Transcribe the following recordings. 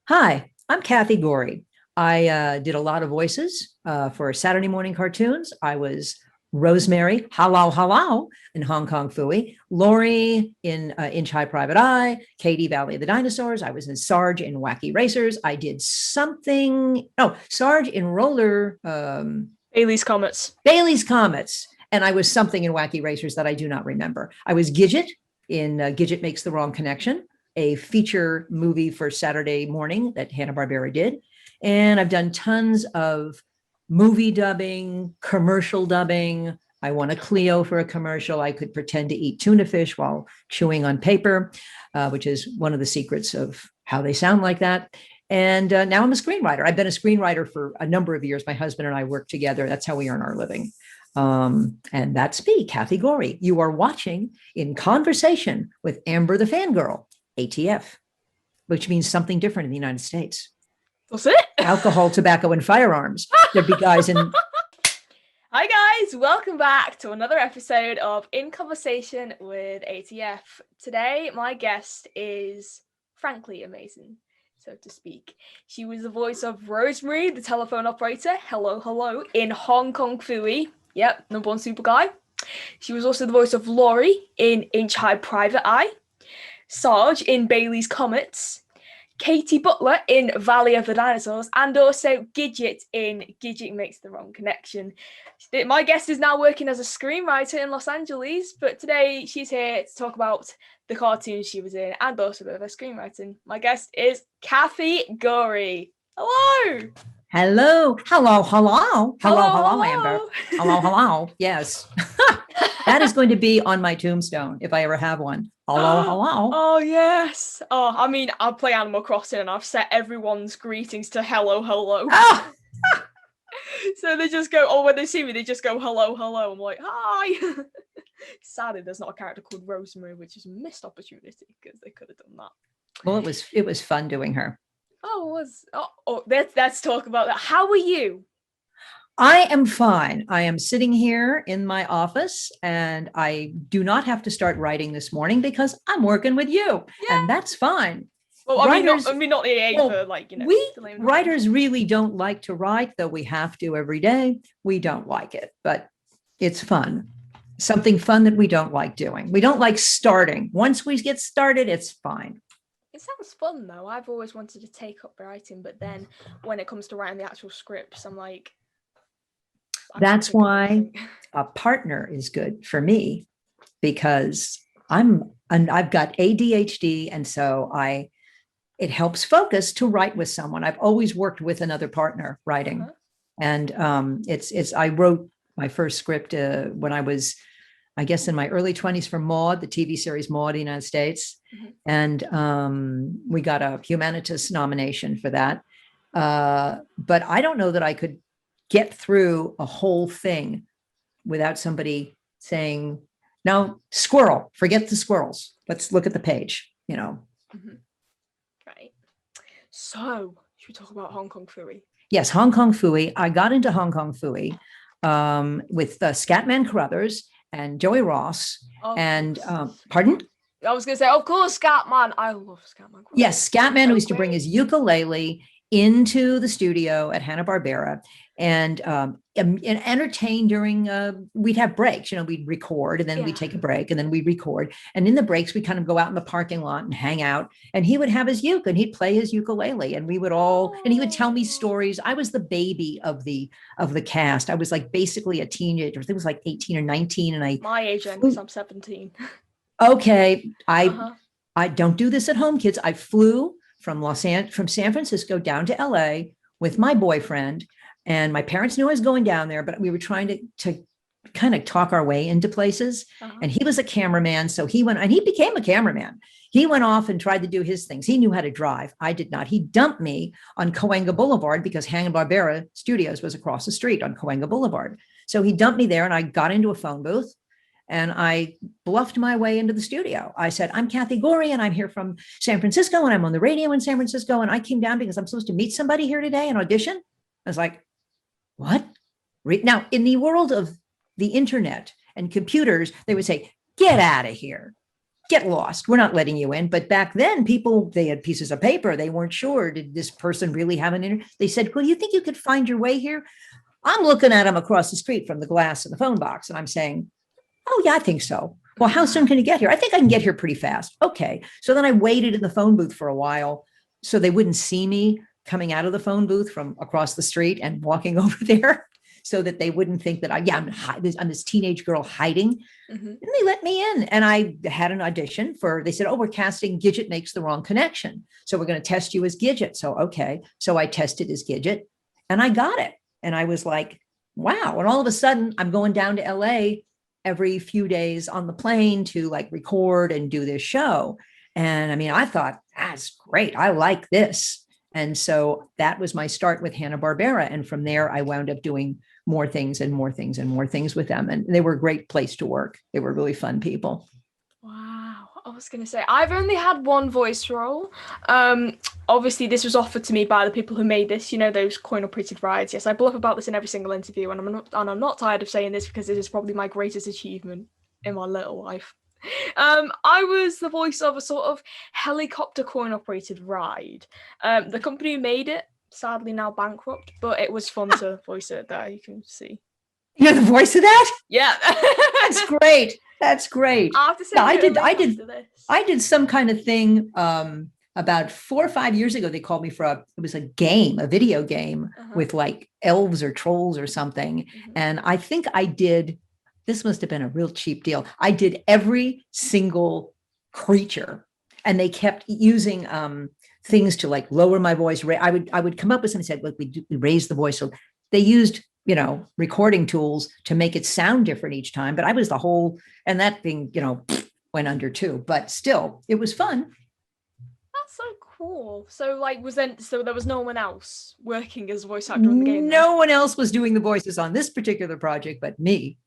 Hi, I'm Kathy Gori. I did a lot of voices for Saturday morning cartoons. I was Rosemary, hello, hello, in Hong Kong Phooey, Lori in Inch High Private Eye, Katie Valley of the Dinosaurs. I was in Sarge in Wacky Racers. I did something, Sarge in Bailey's Comets. Bailey's Comets. And I was something in Wacky Racers that I do not remember. I was Gidget in Gidget Makes the Wrong Connection, a feature movie for Saturday morning that Hanna-Barbera did. And I've done tons of movie dubbing, commercial dubbing. I won a Clio for a commercial. I could pretend to eat tuna fish while chewing on paper, which is one of the secrets of how they sound like that. And now I'm a screenwriter. I've been a screenwriter for a number of years. My husband and I work together. That's how we earn our living. And that's me, Kathy Gori. You are watching In Conversation with Amber the Fangirl, ATF, which means something different in the United States. That's it. Alcohol, tobacco, and firearms. There'd be guys in. Hi guys, welcome back to another episode of In Conversation with ATF. Today, my guest is frankly amazing, so to speak. She was the voice of Rosemary, the telephone operator, hello, hello, in Hong Kong Phooey. Yep, number one super guy. She was also the voice of Lori in Inch High Private Eye, Sarge in Bailey's Comets, Katie Butler in Valley of the Dinosaurs, and also Gidget in Gidget Makes the Wrong Connection. My guest is now working as a screenwriter in Los Angeles, but today she's here to talk about the cartoons she was in and also a bit of her screenwriting. My guest is Kathy Gori. Hello! Hello, hello, hello, hello, hello, Amber. Hello, hello. Yes. That is going to be on my tombstone if I ever have one. Hello, hello. Oh, yes. Oh, I mean, I play Animal Crossing and I've set everyone's greetings to hello, hello. Oh! So they just go, when they see me, they just go, hello, hello. I'm like, hi. Sadly, there's not a character called Rosemary, which is a missed opportunity because they could have done that. Well, it was fun doing her. Let's talk about that. How are you? I am fine. I am sitting here in my office and I do not have to start writing this morning because I'm working with you. Yeah. And that's fine. Well, writers, not the AA for we writers really don't like to write, though we have to every day. We don't like it, but it's fun. Something fun that we don't like doing. We don't like starting. Once we get started, it's fine. It sounds fun though. I've always wanted to take up writing, but then when it comes to writing the actual scripts, I'm like, that's why a partner is good for me, because I've got ADHD, and so it helps focus to write with someone. I've always worked with another partner writing, and I wrote my first script when I was, I guess, in my early 20s for Maude, the TV series Maude in the United States. And we got a Humanitas nomination for that. But I don't know that I could get through a whole thing without somebody saying, no, squirrel, forget the squirrels. Let's look at the page, Right. So, should we talk about Hong Kong Phooey? Yes, Hong Kong Phooey. I got into Hong Kong Phooey with Scatman Carruthers and Joey Ross. And pardon? I was going to say, of course, Scatman. I love Scatman. Yes, Scatman, who used to bring his ukulele into the studio at Hanna-Barbera and entertain during, we'd have breaks, we'd record and then we'd take a break and then we'd record. And in the breaks, we'd kind of go out in the parking lot and hang out, and he would have his uke and he'd play his ukulele, and we would and he would tell me stories. I was the baby of the cast. I was like basically a teenager. I think it was like 18 or 19. And my age, because I'm 17. Okay. I don't do this at home, kids. I flew from San Francisco down to LA with my boyfriend, and my parents knew I was going down there, but we were trying to kind of talk our way into places. And he was a cameraman. So he went, and he became a cameraman. He went off and tried to do his things. He knew how to drive. I did not. He dumped me on Cahuenga Boulevard because Hanna-Barbera Studios was across the street on Cahuenga Boulevard. So he dumped me there, and I got into a phone booth and I bluffed my way into the studio. I said, I'm Kathy Gori, and I'm here from San Francisco, and I'm on the radio in San Francisco, and I came down because I'm supposed to meet somebody here today and audition. I was like, what? Now, in the world of the internet and computers, they would say, get out of here. get lost. We're not letting you in. But back then, people, they had pieces of paper. They weren't sure. Did this person really have an interview? They said, well, you think you could find your way here? I'm looking at them across the street from the glass of the phone box. And I'm saying, oh, yeah, I think so. Well, how soon can you get here? I think I can get here pretty fast. Okay. So then I waited in the phone booth for a while so they wouldn't see me coming out of the phone booth from across the street and walking over there, so that they wouldn't think that I'm this teenage girl hiding. Mm-hmm. And they let me in. And I had an audition they said, oh, we're casting Gidget makes the wrong connection. So we're going to test you as Gidget. So, okay. So I tested as Gidget and I got it. And I was like, wow. And all of a sudden I'm going down to LA every few days on the plane to like record and do this show. And I mean, I thought, that's great. I like this. And so that was my start with Hanna-Barbera. And from there, I wound up doing more things and more things and more things with them. And they were a great place to work. They were really fun people. Wow. I was going to say, I've only had one voice role. Obviously, this was offered to me by the people who made this, those coin-operated rides. Yes, I bluff about this in every single interview, and I'm not tired of saying this because it is probably my greatest achievement in my little life. I was the voice of a sort of helicopter coin-operated ride. The company who made it, sadly now bankrupt, but it was fun to voice it there, you can see. You're the voice of that? Yeah. That's great. That's great. I have to say, I did some kind of thing about 4 or 5 years ago. They called me for it was a video game with like elves or trolls or something. Mm-hmm. And I think this must have been a real cheap deal. I did every single creature, and they kept using things to like lower my voice. I would come up with something, said, look, we raise the voice. So they used, recording tools to make it sound different each time. But I was and that thing, went under too. But still, it was fun. That's so cool. So there was no one else working as a voice actor in the game? No one else was doing the voices on this particular project but me.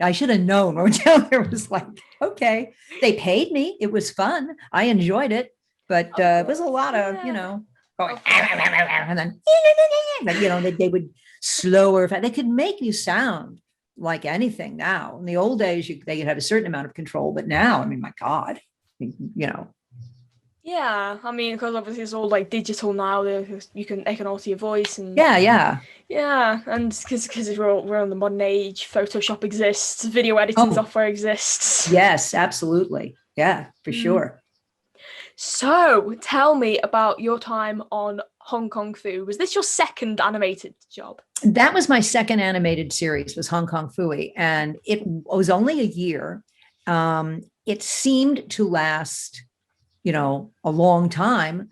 I should have known. When down there was like, okay, they paid me. It was fun. I enjoyed it, but it was a lot of, going, and then, they would slower. They could make you sound like anything now. In the old days, they could have a certain amount of control, but now, I mean, my God, Yeah, I mean, because obviously it's all like digital now. They can alter your voice and yeah, and because we're on the modern age, Photoshop exists, video editing software exists. Yes, absolutely, yeah, for sure. So, tell me about your time on Hong Kong Phooey. Was this your second animated job? That was my second animated series. Was Hong Kong Phooey, and it was only a year. It seemed to last, a long time.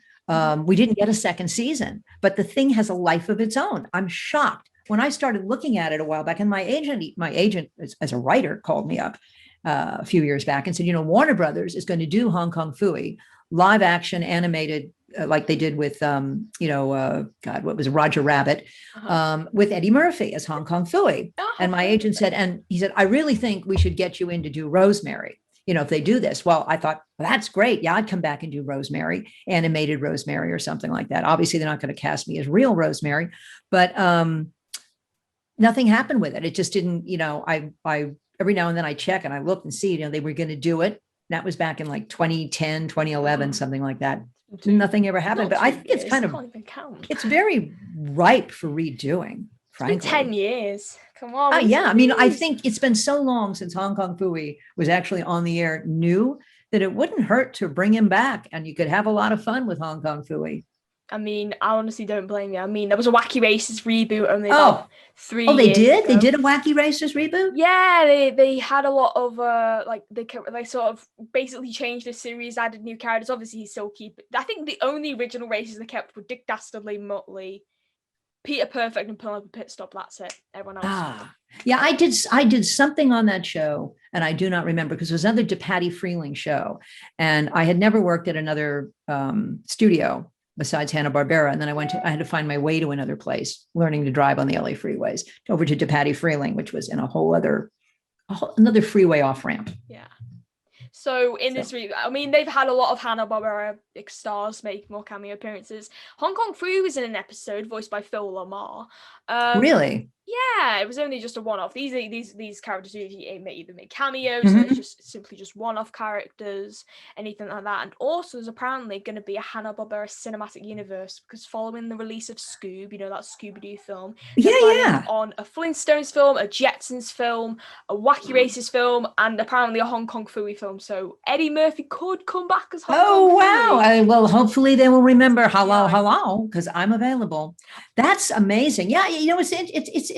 We didn't get a second season, but the thing has a life of its own. I'm shocked. When I started looking at it a while back, and my agent as a writer called me up a few years back and said, Warner Brothers is going to do Hong Kong Phooey, live action animated, like they did with, what was it, Roger Rabbit, with Eddie Murphy as Hong Kong Phooey. And my agent said, I really think we should get you in to do Rosemary. If they do this. Well, I thought, well, that's great. Yeah, I'd come back and do Rosemary, animated Rosemary or something like that. Obviously, they're not going to cast me as real Rosemary, but nothing happened with it. It just didn't, I every now and then I check and I look and see, they were going to do it. That was back in like 2010, 2011, something like that. Nothing ever happened, but I think it's it's very ripe for redoing. Frankly. It's been 10 years. Come on. Yeah. I mean, I think it's been so long since Hong Kong Phooey was actually on the air new that it wouldn't hurt to bring him back, and you could have a lot of fun with Hong Kong Phooey. I mean, I honestly don't blame you. I mean, there was a Wacky Races reboot only about 3 years they did? ago. They did a Wacky Races reboot? Yeah, they had a lot of, they sort of basically changed the series, added new characters. Obviously, still keep it. I think the only original races they kept were Dick Dastardly, Muttley, Peter Perfect, and Penelope Pit Stop. That's it. Everyone else. Yeah, I did something on that show, and I do not remember because it was another Patty Freeling show, and I had never worked at another studio besides Hanna-Barbera. And then I had to find my way to another place, learning to drive on the LA freeways, over to Patty Freeling, which was in another freeway off ramp. Yeah. So this, I mean, they've had a lot of Hanna-Barbera stars make more cameo appearances. Hong Kong Phooey was in an episode voiced by Phil Lamar. Really? Yeah, it was only just a one-off. These characters either make cameos, and it's just simply just one-off characters, anything like that. And also, there's apparently going to be a Hanna-Barbera cinematic universe, because following the release of Scoob, that Scooby Doo film, they're planning on a Flintstones film, a Jetsons film, a Wacky Races film, and apparently a Hong Kong Phooey film. So Eddie Murphy could come back as Hong Kong Phooey. Wow! Well, hopefully they will remember hello, because I'm available. That's amazing. Yeah,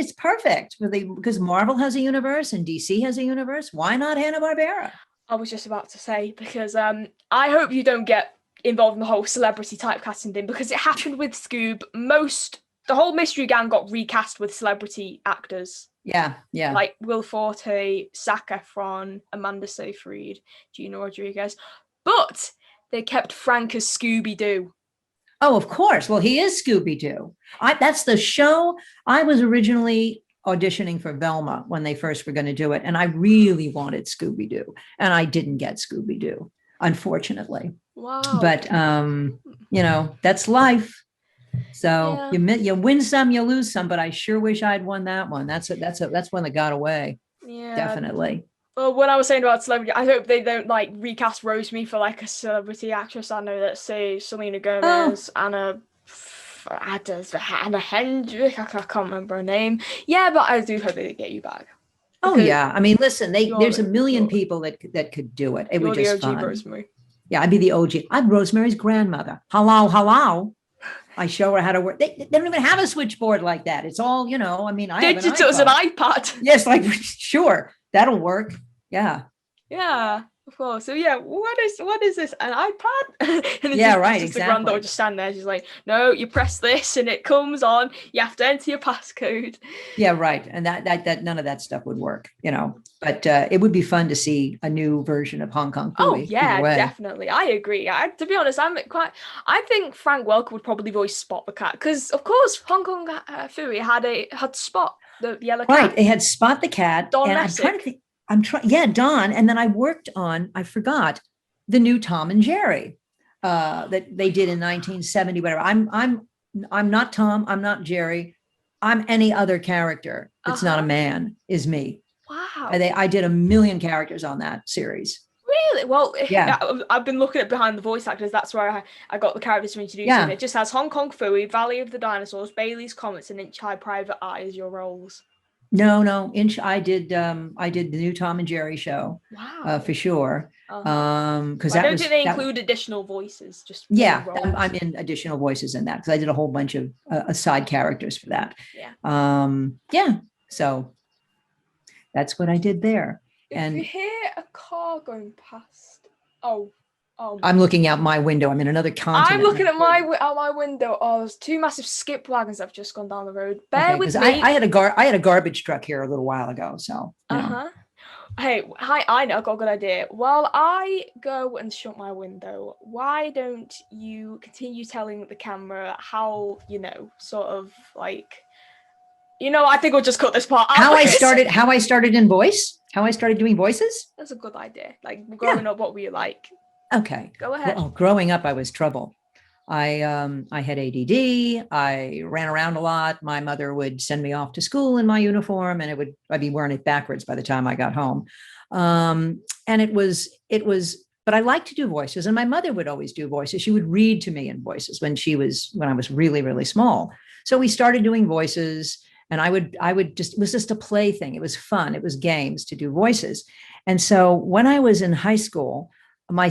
it's perfect because Marvel has a universe and DC has a universe. Why not Hanna-Barbera? I was just about to say, because I hope you don't get involved in the whole celebrity typecasting thing, because it happened with Scoob. The whole Mystery Gang got recast with celebrity actors. Yeah. Like Will Forte, Zac Efron, Amanda Seyfried, Gina Rodriguez. But they kept Frank as Scooby Doo. Oh, of course. Well, he is Scooby Doo. That's the show. I was originally auditioning for Velma when they first were going to do it, and I really wanted Scooby Doo, and I didn't get Scooby Doo, unfortunately. Wow. But that's life. So you win some, you lose some. But I sure wish I'd won that one. That's one that got away. Yeah, definitely. Well, when I was saying about celebrity, I hope they don't recast Rosemary for a celebrity actress. I know that, say, Selena Gomez, Anna Hendrick. I can't remember her name. Yeah, but I do hope they get you back. Oh yeah, I mean, listen, there's a million people that could do it. It would just fun. Rosemary. Yeah, I'd be the OG. I'm Rosemary's grandmother. Hello. I show her how to work. They don't even have a switchboard like that. It's all, I mean, I have an iPad. Yes, sure, that'll work. Yeah. Yeah, of course. So yeah, what is this? An iPad? And right, exactly. The granddaughter just standing there. She's like, no, you press this and it comes on. You have to enter your passcode. Yeah, right. And that none of that stuff would work, But it would be fun to see a new version of Hong Kong Phooey. Oh yeah, definitely. I agree. To be honest, I think Frank Welker would probably voice Spot the cat, because of course Hong Kong Phooey had Spot the yellow cat. Right, they had Spot the cat. Don and Messick. I'm trying to think. Don. And then I worked on, I forgot, the new Tom and Jerry that they did in 1970, whatever. I'm not Tom, I'm not Jerry. I'm any other character that's not a man is me. Wow. I did a million characters on that series. Really? Well, yeah. I've been looking at behind the voice actors. That's where I got the characters to introduce them. It just has Hong Kong Phooey, Valley of the Dinosaurs, Bailey's Comets, and Inch High Private Eye as your roles. No. I did the new Tom and Jerry show. Wow. For sure. Because I don't think they include additional voices. Just I'm in additional voices in that, because I did a whole bunch of side characters for that. Yeah. So that's what I did there. If you hear a car going past, I'm looking out my window. I'm in another continent. I'm looking at my window. Oh, there's two massive skip wagons that have just gone down the road. Bear with me. I had a garbage truck here a little while ago. So. Hey, hi, I know, I've got a good idea. While I go and shut my window, why don't you continue telling the camera how, sort of I think we'll just cut this part out. How I started in voice? How I started doing voices? That's a good idea. Growing up, what were you like? Okay. Go ahead. Well, growing up, I was trouble. I had ADD. I ran around a lot. My mother would send me off to school in my uniform, and I'd be wearing it backwards by the time I got home. And it was, but I liked to do voices, and my mother would always do voices. She would read to me in voices when I was really, really small. So we started doing voices, and I would it was just a play thing. It was fun. It was games to do voices. And so when I was in high school, my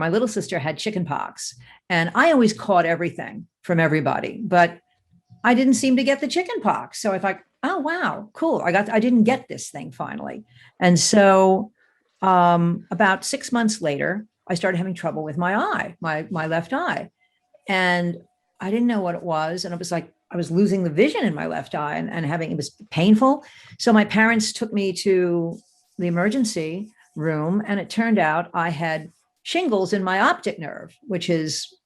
little sister had chicken pox, and I always caught everything from everybody, but I didn't seem to get the chicken pox. So I thought, oh, wow, cool. I didn't get this thing finally. And so about 6 months later, I started having trouble with my eye, my left eye. And I didn't know what it was. And it was like, I was losing the vision in my left eye and it was painful. So my parents took me to the emergency room, and it turned out I had shingles in my optic nerve, which is,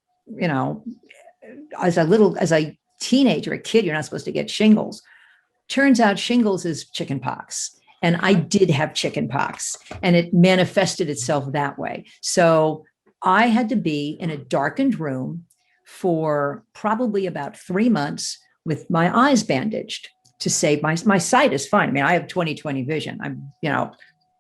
as a teenager, a kid, you're not supposed to get shingles. Turns out shingles is chicken pox. And I did have chicken pox, and it manifested itself that way. So I had to be in a darkened room for probably about 3 months with my eyes bandaged to save my sight is fine. I mean, I have 20/20 vision.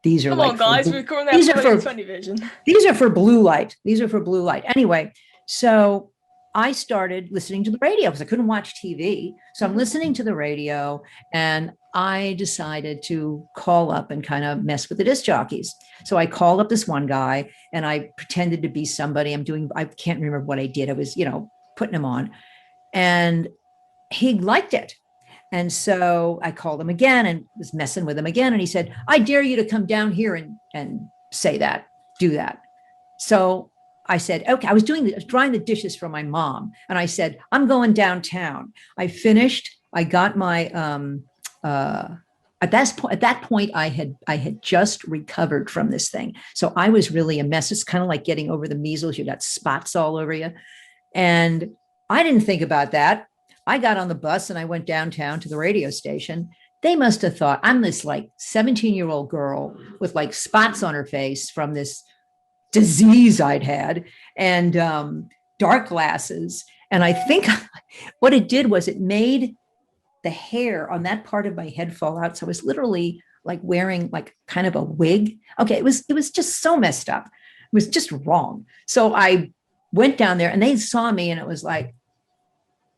These are Come like on, guys, we're currently these have are for 20/20 vision. These are for blue light. These are for blue light. Anyway, so I started listening to the radio because I couldn't watch TV. So I'm listening to the radio, and I decided to call up and kind of mess with the disc jockeys. So I called up this one guy and I pretended to be somebody. I can't remember what I did. I was, putting him on, and he liked it. And so I called him again and was messing with him again. And he said, I dare you to come down here and say that, do that. So I said, okay, I was drying the dishes for my mom. And I said, I'm going downtown. I finished, I got my, at that point, I had just recovered from this thing. So I was really a mess. It's kind of like getting over the measles. You got spots all over you. And I didn't think about that. I got on the bus and I went downtown to the radio station. They must have thought I'm this like 17-year-old girl with like spots on her face from this disease I'd had and dark glasses. And I think what it did was it made the hair on that part of my head fall out. So I was literally like wearing like kind of a wig. Okay, it was just so messed up. It was just wrong. So I went down there and they saw me and it was like,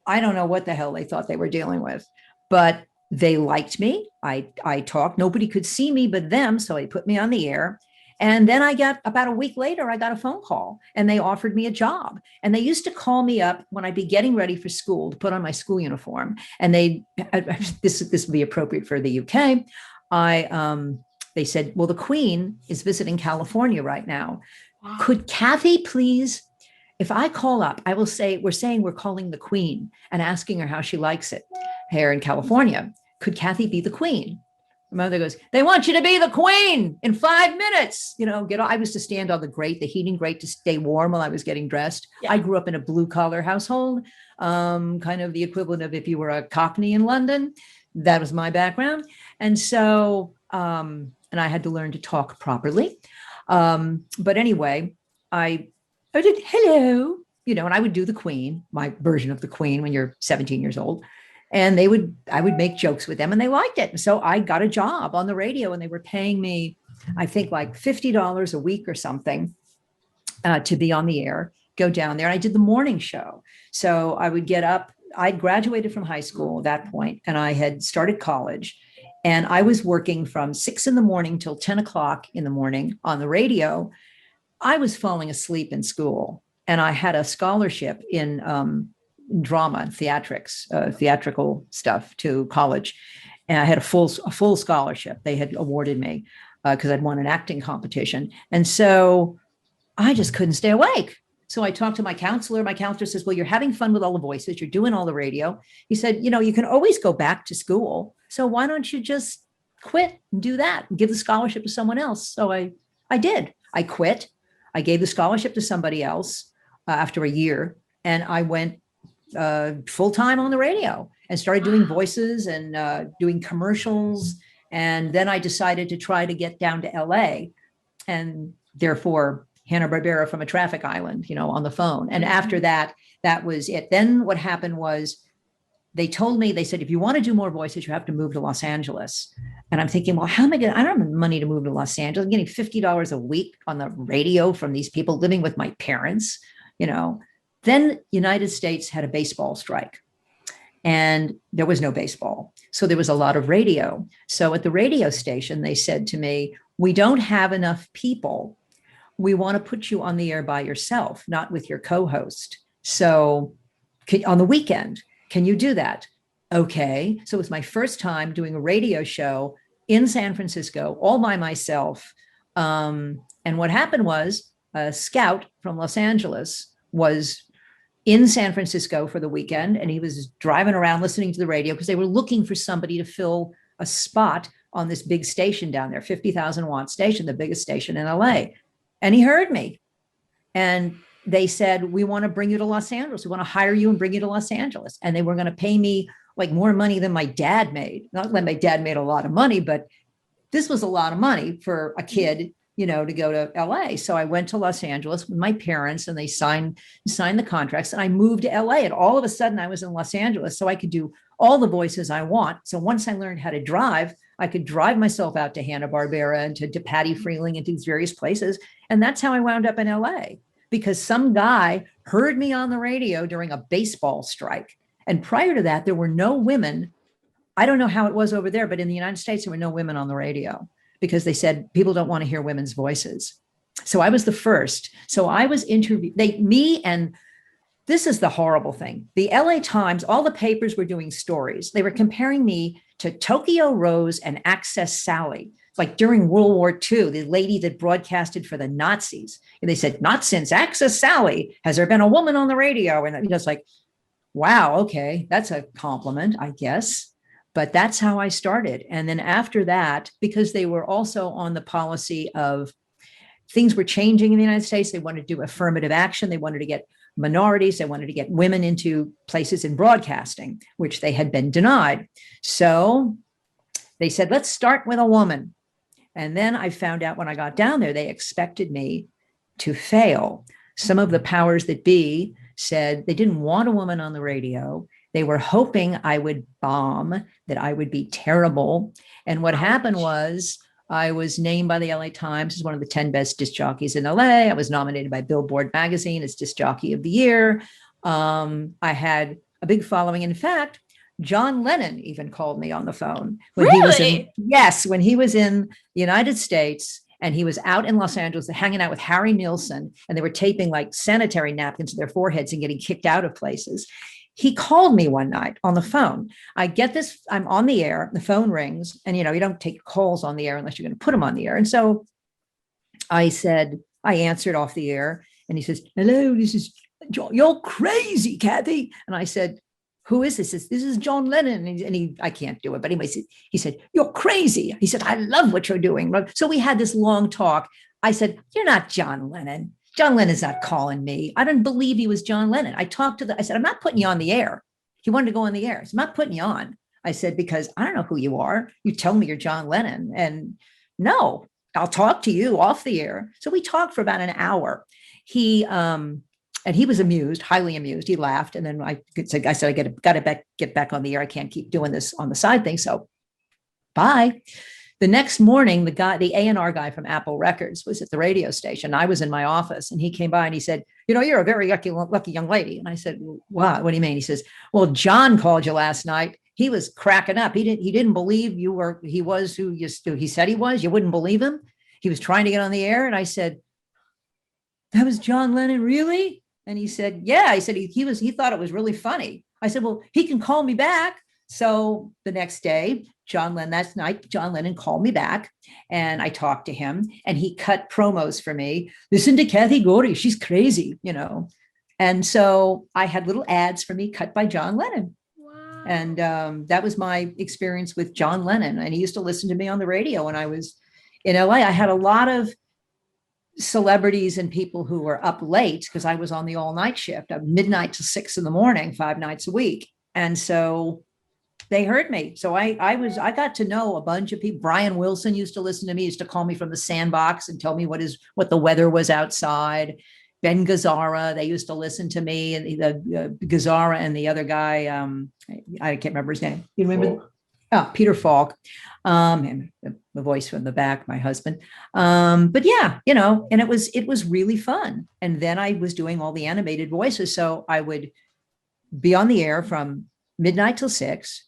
I don't know what the hell they thought they were dealing with, but they liked me. I talked. Nobody could see me but them. So they put me on the air. And then about a week later, I got a phone call and they offered me a job. And they used to call me up when I'd be getting ready for school to put on my school uniform. And this would be appropriate for the UK. They said, well, the Queen is visiting California right now. Wow. Could Kathy please, if I call up, I will say, we're calling the Queen and asking her how she likes it here in California. Could Kathy be the Queen? My mother goes, they want you to be the Queen in 5 minutes. I was to stand on the heating grate to stay warm while I was getting dressed. Yeah. I grew up in a blue collar household, kind of the equivalent of if you were a Cockney in London. That was my background. And so, and I had to learn to talk properly. But anyway, I did hello, and I would do the Queen, my version of the Queen when you're 17 years old. And I would make jokes with them and they liked it. And so I got a job on the radio and they were paying me, I think like $50 a week or something to be on the air, go down there. And I did the morning show. So I would get up, I'd graduated from high school at that point and I had started college. And I was working from 6 a.m. till 10 o'clock in the morning on the radio. I was falling asleep in school and I had a scholarship in drama and theatrical stuff to college. And I had a full scholarship. They had awarded me because I'd won an acting competition. And so I just couldn't stay awake. So I talked to my counselor. My counselor says, well, you're having fun with all the voices. You're doing all the radio. He said, you can always go back to school. So why don't you just quit and do that and give the scholarship to someone else? So I did. I quit. I gave the scholarship to somebody else after a year. And I went full-time on the radio and started doing voices and doing commercials. And then I decided to try to get down to LA and therefore Hanna-Barbera from a traffic island, on the phone. And after that was it. Then what happened was they said, if you want to do more voices, you have to move to Los Angeles. And I'm thinking, well, how am I going to, I don't have money to move to Los Angeles. I'm getting $50 a week on the radio from these people living with my parents, Then United States had a baseball strike and there was no baseball. So there was a lot of radio. So at the radio station, they said to me, we don't have enough people. We want to put you on the air by yourself, not with your co-host. So on the weekend, can you do that? Okay. So it was my first time doing a radio show in San Francisco, all by myself. And what happened was a scout from Los Angeles was in San Francisco for the weekend, and he was driving around listening to the radio because they were looking for somebody to fill a spot on this big station down there, 50,000 watt station, the biggest station in LA. And he heard me. And they said, we want to bring you to Los Angeles. We want to hire you and bring you to Los Angeles. And they were going to pay me like more money than my dad made. Not that my dad made a lot of money, but this was a lot of money for a kid to go to LA. So I went to Los Angeles with my parents and they signed the contracts and I moved to LA. And all of a sudden I was in Los Angeles. So I could do all the voices I want. So once I learned how to drive, I could drive myself out to Hanna-Barbera and to Patty Freeling and to these various places. And that's how I wound up in LA, because some guy heard me on the radio during a baseball strike. And prior to that, there were no women. I don't know how it was over there, but in the United States, there were no women on the radio because they said people don't want to hear women's voices. So I was the first. So I was interviewed, and this is the horrible thing. The LA Times, all the papers were doing stories. They were comparing me to Tokyo Rose and Access Sally, like during World War II, the lady that broadcasted for the Nazis. And they said, not since Access Sally has there been a woman on the radio. And it's like, wow, okay, that's a compliment, I guess. But that's how I started. And then after that, because they were also on the policy of things were changing in the United States, they wanted to do affirmative action. They wanted to get minorities. They wanted to get women into places in broadcasting, which they had been denied. So they said, let's start with a woman. And then I found out when I got down there, they expected me to fail. Some of the powers that be said they didn't want a woman on the radio. They were hoping I would bomb, that I would be terrible. And what happened was I was named by the LA Times as one of the 10 best disc jockeys in LA. I was nominated by Billboard magazine as disc jockey of the year. I had a big following. In fact, John Lennon even called me on the phone when he was when he was in the United States. And he was out in Los Angeles hanging out with Harry Nilsson, and they were taping like sanitary napkins to their foreheads and getting kicked out of places. He called me one night on the phone. I get this, I'm on the air, the phone rings, and you don't take calls on the air unless you're going to put them on the air. And so I said, I answered off the air, and he says, hello, this is John. You're crazy, Kathy. And I said, who is this? This is John Lennon. And he, I can't do it. But anyway, he said, you're crazy. He said, I love what you're doing. So we had this long talk. I said, you're not John Lennon. John Lennon's not calling me. I didn't believe he was John Lennon. I said, I'm not putting you on the air. He wanted to go on the air. So I'm not putting you on. I said, because I don't know who you are. You tell me you're John Lennon. And no, I'll talk to you off the air. So we talked for about an hour. And he was amused, highly amused. He laughed. And then I said, I got to get back on the air. I can't keep doing this on the side thing. So bye. The next morning, the A&R guy from Apple Records was at the radio station. I was in my office and he came by and he said, you're a very lucky young lady. And I said, wow, what do you mean? He says, well, John called you last night. He was cracking up. He didn't believe he was who he said he was. You wouldn't believe him. He was trying to get on the air. And I said, that was John Lennon, really? And he said, yeah. He said he thought it was really funny. I said, well, he can call me back. So the next day, John Lennon called me back and I talked to him and he cut promos for me. Listen to Kathy Gori, she's crazy, And so I had little ads for me cut by John Lennon. Wow. And that was my experience with John Lennon. And he used to listen to me on the radio when I was in LA. I had a lot of celebrities and people who were up late because I was on the all night shift of midnight to 6 a.m, 5 nights a week. And so they heard me. So I got to know a bunch of people. Brian Wilson used to listen to me, used to call me from the sandbox and tell me what the weather was outside. Ben Gazzara, they used to listen to me, and the Gazzara and the other guy, I can't remember his name. You remember? Oh, Peter Falk, and the voice from the back, my husband. But yeah, and it was really fun. And then I was doing all the animated voices. So I would be on the air from midnight till 6,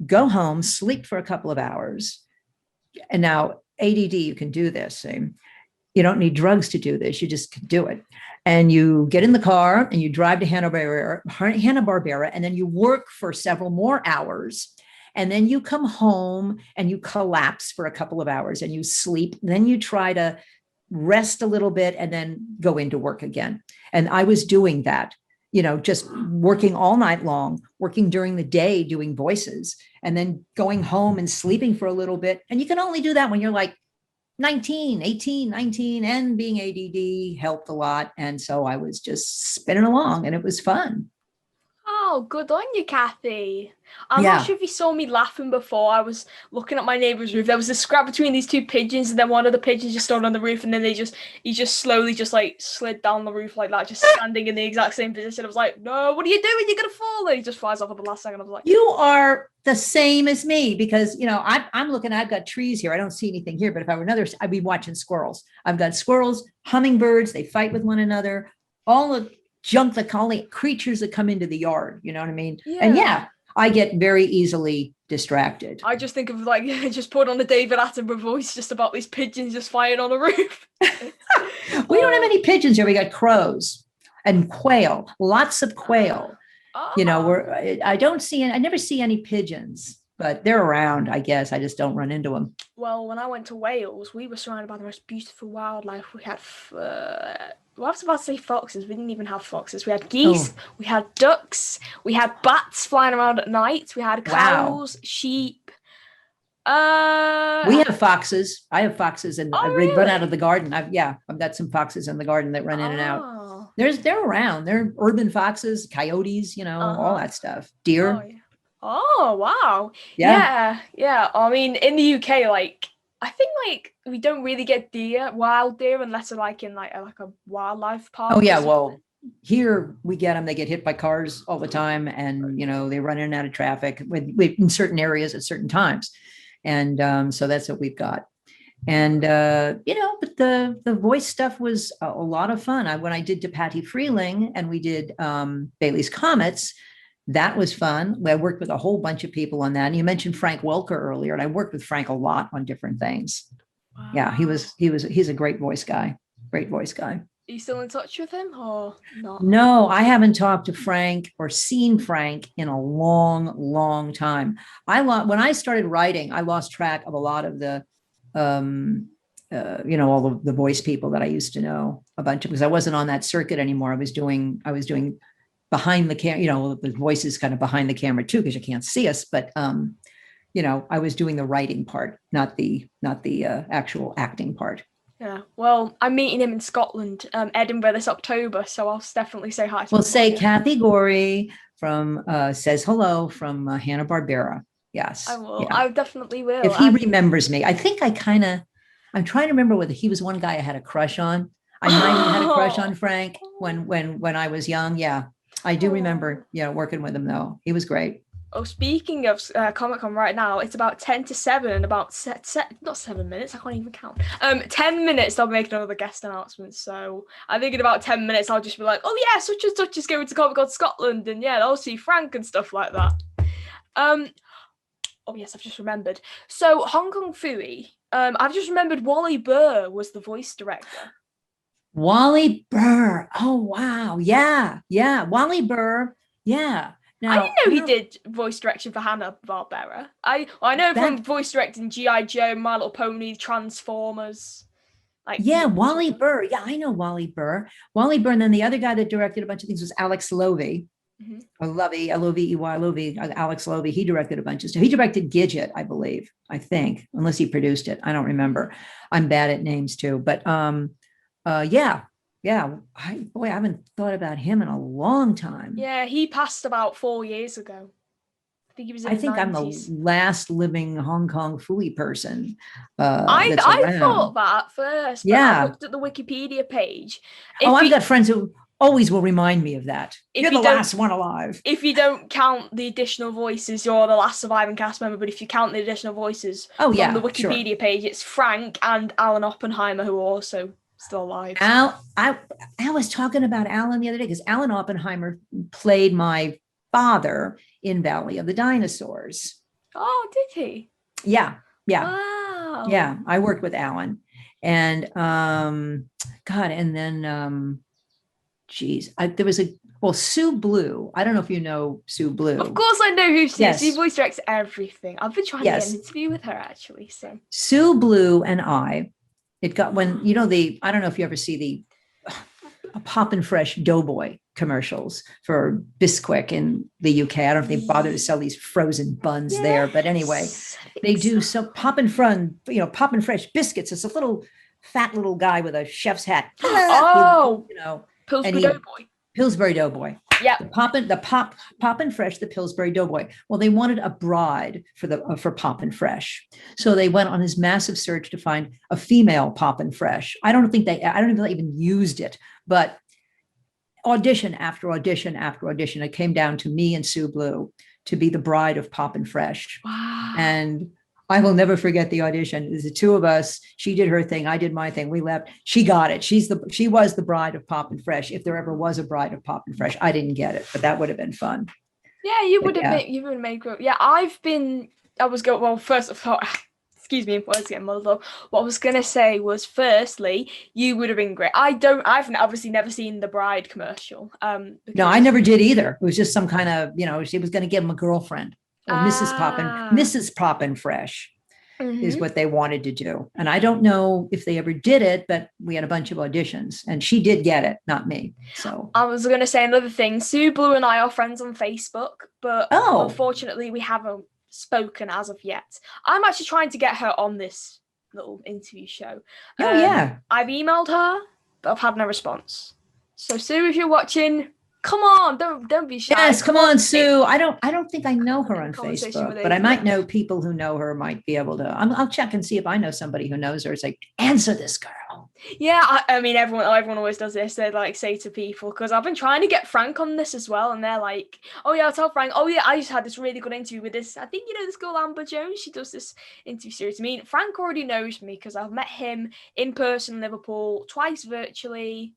go home, sleep for a couple of hours. And now ADD, you can do this. You don't need drugs to do this. You just can do it. And you get in the car and you drive to Hanna-Barbera, and then you work for several more hours. And then you come home and you collapse for a couple of hours and you sleep. Then you try to rest a little bit and then go into work again. And I was doing that, just working all night long, working during the day, doing voices, and then going home and sleeping for a little bit. And you can only do that when you're like 19, and being ADD helped a lot. And so I was just spinning along and it was fun. Oh, good on you, Kathy. I'm Yeah. not sure if you saw me laughing before. I was looking at my neighbour's roof. There was a scrap between these two pigeons, and then one of the pigeons just stood on the roof, and then he just slowly just like slid down the roof like that, just standing in the exact same position. I was like, no, what are you doing? You're gonna fall. And he just flies off at the last second. I was like, You are the same as me because, I'm looking, I've got trees here. I don't see anything here, but if I were another, I'd be watching squirrels. I've got squirrels, hummingbirds, they fight with one another, all the junk, all the creatures that come into the yard. You know what I mean? yeah. And yeah, I get very easily distracted. I just think of like just put on a David Attenborough voice just about these pigeons just flying on a roof. We don't have any pigeons here. We got crows and quail, lots of quail. I never see any pigeons, but they're around, I guess. I just don't run into them. Well, when I went to Wales, we were surrounded by the most beautiful wildlife. We had, I was about to say foxes. We didn't even have foxes. We had geese, we had ducks, we had bats flying around at night. We had cows, sheep. We have foxes. I have foxes, and they run out of the garden. I've got some foxes in the garden that run in and out. They're around. They're urban foxes, coyotes, all that stuff. Deer. Oh wow. Yeah. I mean, in the UK, I think we don't really get wild deer, unless they're in a wildlife park. Oh yeah, well, here we get them. They get hit by cars all the time, and they run in and out of traffic in certain areas at certain times, and so that's what we've got. And but the voice stuff was a lot of fun. When I did to Patty Freeling and we did Bailey's Comets. That was fun. I worked with a whole bunch of people on that. And you mentioned Frank Welker earlier, and I worked with Frank a lot on different things. Wow. Yeah, he's a great voice guy. Great voice guy. Are you still in touch with him or not? No, I haven't talked to Frank or seen Frank in a long, long time. When I started writing, I lost track of a lot of the all the voice people that I used to know a bunch of, because I wasn't on that circuit anymore. I was doing behind the camera, the voices kind of behind the camera too, because you can't see us. But I was doing the writing part, not the actual acting part. Yeah. Well, I'm meeting him in Scotland, Edinburgh this October, so I'll definitely say hi to him. Well, say Kathy Gori from says hello from Hanna-Barbera. Yes. I will. Yeah. I definitely will. If he remembers me. I think I'm trying to remember whether he was one guy I had a crush on. I might have had a crush on Frank when I was young. Yeah. I do remember, working with him though. He was great. Oh, speaking of Comic-Con right now, it's about 10 to 7 and about not 7 minutes, I can't even count. 10 minutes I'll make another guest announcement. So I think in about 10 minutes I'll just be like, oh yeah, such and such is going to Comic-Con Scotland, and yeah, I'll see Frank and stuff like that. Oh yes, I've just remembered. So Hong Kong Phooey, I've just remembered Wally Burr was the voice director. Wally Burr. Oh, wow. Yeah. Wally Burr. Yeah. Now, I didn't know he did voice direction for Hanna-Barbera. I know from voice directing G.I. Joe, My Little Pony, Transformers. Wally Burr. Yeah, I know Wally Burr. Wally Burr. And then the other guy that directed a bunch of things was Alex Lovey. Mm-hmm. Lovey, Alex Lovey. He directed a bunch of stuff. He directed Gidget, I think, unless he produced it. I don't remember. I'm bad at names too. But I haven't thought about him in a long time. Yeah, he passed about 4 years ago. I think he was in the 90s. I'm the last living Hong Kong Phooey person. I thought that at first. But I looked at the Wikipedia page. I've got friends who always will remind me of that. You're the last one alive. If you don't count the additional voices, you're the last surviving cast member. But if you count the additional voices on the Wikipedia page, it's Frank and Alan Oppenheimer, who are also still alive. I was talking about Alan the other day because Alan Oppenheimer played my father in Valley of the Dinosaurs. Oh, did he? Yeah. Wow. Yeah, I worked with Alan, and and then there was Sue Blue. I don't know if you know Sue Blue. Of course I know who she is. She voice directs everything. I've been trying to get an interview with her actually. So Sue Blue and I. It got when, I don't know if you ever see the Poppin' Fresh Doughboy commercials for Bisquick in the UK. I don't know if they bother to sell these frozen buns there, but anyway, they do Poppin' Fresh biscuits. It's a little fat little guy with a chef's hat. Oh, Pillsbury Doughboy. Pillsbury Doughboy. Yeah. Poppin' Fresh, the Pillsbury Doughboy. Well, they wanted a bride for Poppin' Fresh. So they went on this massive search to find a female Poppin' Fresh. I don't think they even used it, but audition after audition after audition, it came down to me and Sue Blue to be the bride of Poppin' Fresh. Wow. And I will never forget the audition. It was the two of us. She did her thing. I did my thing. We left. She got it. She was the bride of Poppin' Fresh. If there ever was a bride of Poppin' Fresh, I didn't get it, but that would have been fun. Yeah, you would have made growth. Yeah, first of all, excuse me, words getting muddled up. What I was gonna say was, firstly, you would have been great. I've obviously never seen the Bride commercial. No, I never did either. It was just some kind of, she was going to give him a girlfriend. Or Mrs. Poppin' Fresh is what they wanted to do. And I don't know if they ever did it, but we had a bunch of auditions and she did get it, not me. So I was going to say another thing. Sue Blue and I are friends on Facebook, but unfortunately we haven't spoken as of yet. I'm actually trying to get her on this little interview show. Yeah. I've emailed her, but I've had no response. So Sue, if you're watching, come on, don't be shy. Yes, come on, Sue. I don't think I know her on Facebook, but I might know people who know her might be able to. I'll check and see if I know somebody who knows her. It's like, answer this girl. Yeah, I mean, everyone always does this. They like say to people, because I've been trying to get Frank on this as well, and they're like, oh yeah, I'll tell Frank. Oh yeah, I just had this really good interview with this. I think you know this girl Amber Jones. She does this interview series. I mean, Frank already knows me because I've met him in person in Liverpool, twice virtually.